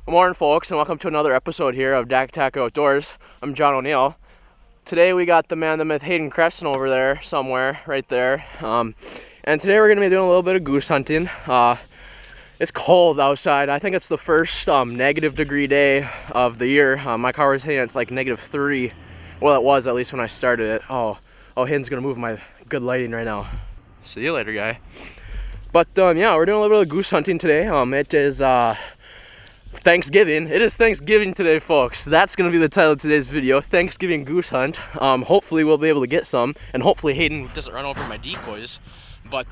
Good morning, folks, and welcome to another episode here of Dak Tack Outdoors. I'm John O'Neill. Today we got the man, the myth, Hayden Creston over there somewhere, right there. And today we're going to be doing a little bit of goose hunting. It's cold outside. I think it's the first negative degree day of the year. My car was saying it's like -3. Well, it was, at least when I started it. Oh, Hayden's going to move my good lighting right now. See you later, guy. But yeah, we're doing a little bit of goose hunting today. It is Thanksgiving. It is Thanksgiving today, folks. That's going to be the title of today's video, Thanksgiving Goose Hunt. Hopefully we'll be able to get some, and hopefully Hayden doesn't run over my decoys. But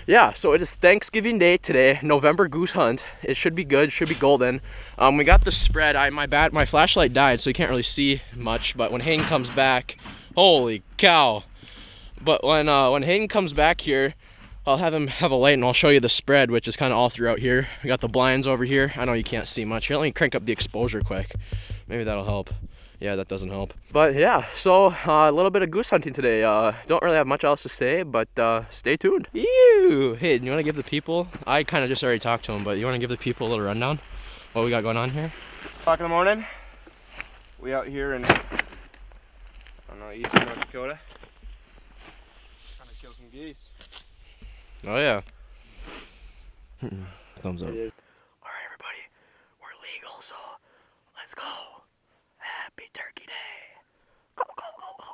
yeah, so it is Thanksgiving Day today, November Goose Hunt. It should be good, should be golden. We got the spread. My flashlight died, so you can't really see much, but when Hayden comes back, holy cow. But when Hayden comes back here, I'll have him have a light and I'll show you the spread, which is kind of all throughout here. We got the blinds over here. I know you can't see much. Here, let me crank up the exposure quick. Maybe that'll help. Yeah, that doesn't help. But yeah, so a little bit of goose hunting today. Don't really have much else to say, but stay tuned. Ew! Hey, you want to give the people, I kind of just already talked to them, but you want to give the people a little rundown? What we got going on here? 5 in the morning. We out here in, I don't know, eastern North Dakota. Trying to kill some geese. Oh yeah. Thumbs up. Alright, everybody, we're legal, so let's go. Happy Turkey Day. Go, go, go, go,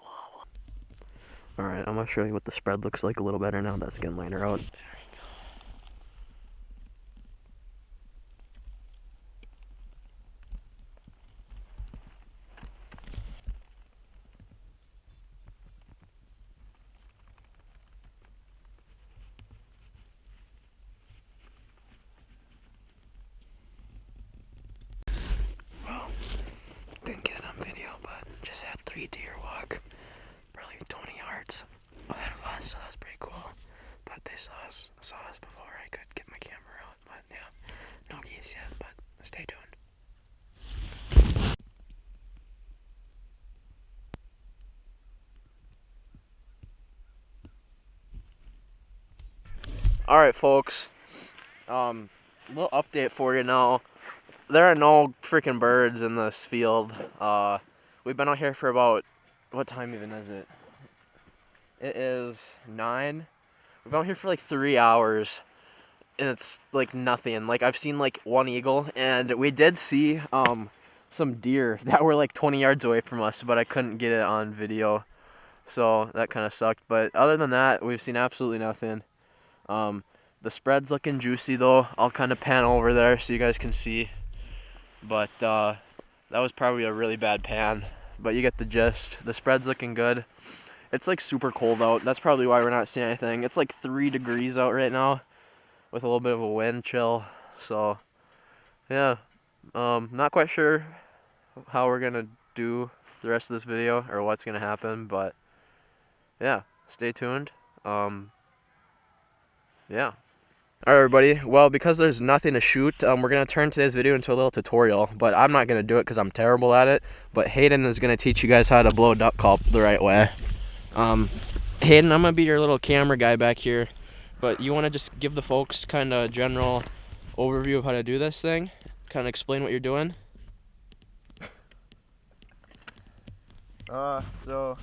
go. Alright, I'm gonna show you what the spread looks like a little better now that's getting lighter out. Didn't get it on video, but just had 3 deer walk probably 20 yards ahead of us, so that's pretty cool. But they saw us before I could get my camera out. But yeah, no geese yet, but stay tuned. Alright, folks, little update for you now. There are no freaking birds in this field. We've been out here for about, what time even is it? It is 9. We've been out here for like 3 hours, and it's like nothing. Like, I've seen like 1 eagle, and we did see some deer that were like 20 yards away from us, but I couldn't get it on video, so that kind of sucked. But other than that, we've seen absolutely nothing. The spread's looking juicy though. I'll kind of pan over there so you guys can see. But that was probably a really bad pan, but you get the gist. The spread's looking good. It's like super cold out. That's probably why we're not seeing anything. It's like 3 degrees out right now with a little bit of a wind chill. So yeah, not quite sure how we're gonna do the rest of this video or what's gonna happen, but yeah, stay tuned. Yeah. Alright, everybody, well, because there's nothing to shoot, we're going to turn today's video into a little tutorial, but I'm not going to do it because I'm terrible at it, but Hayden is going to teach you guys how to blow a duck call the right way. Hayden, I'm going to be your little camera guy back here, but you want to just give the folks kind of a general overview of how to do this thing? Kind of explain what you're doing? So,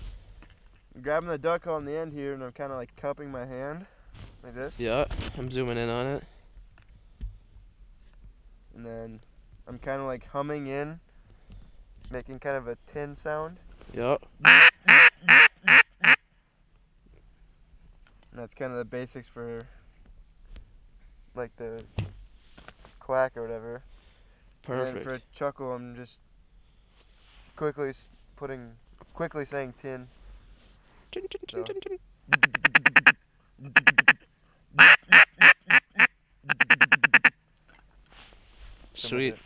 I'm grabbing the duck on the end here, and I'm kind of like cupping my hand. Like this? Yeah, I'm zooming in on it. And then I'm kind of like humming in, making kind of a tin sound. Yep. And that's kind of the basics for like the quack or whatever. Perfect. And then for a chuckle, I'm just quickly saying tin. So. Sweet.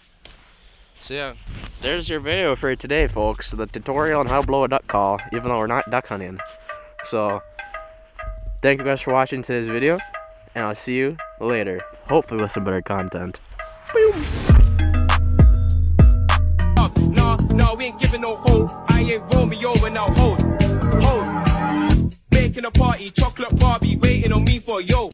So yeah, there's your video for today, folks. The tutorial on how to blow a duck call, even though we're not duck hunting. So, thank you guys for watching today's video, and I'll see you later. Hopefully with some better content. Boom! No, we ain't giving no hold. I ain't Romeo and now hold. Making a party, chocolate Barbie, waiting on me for yo.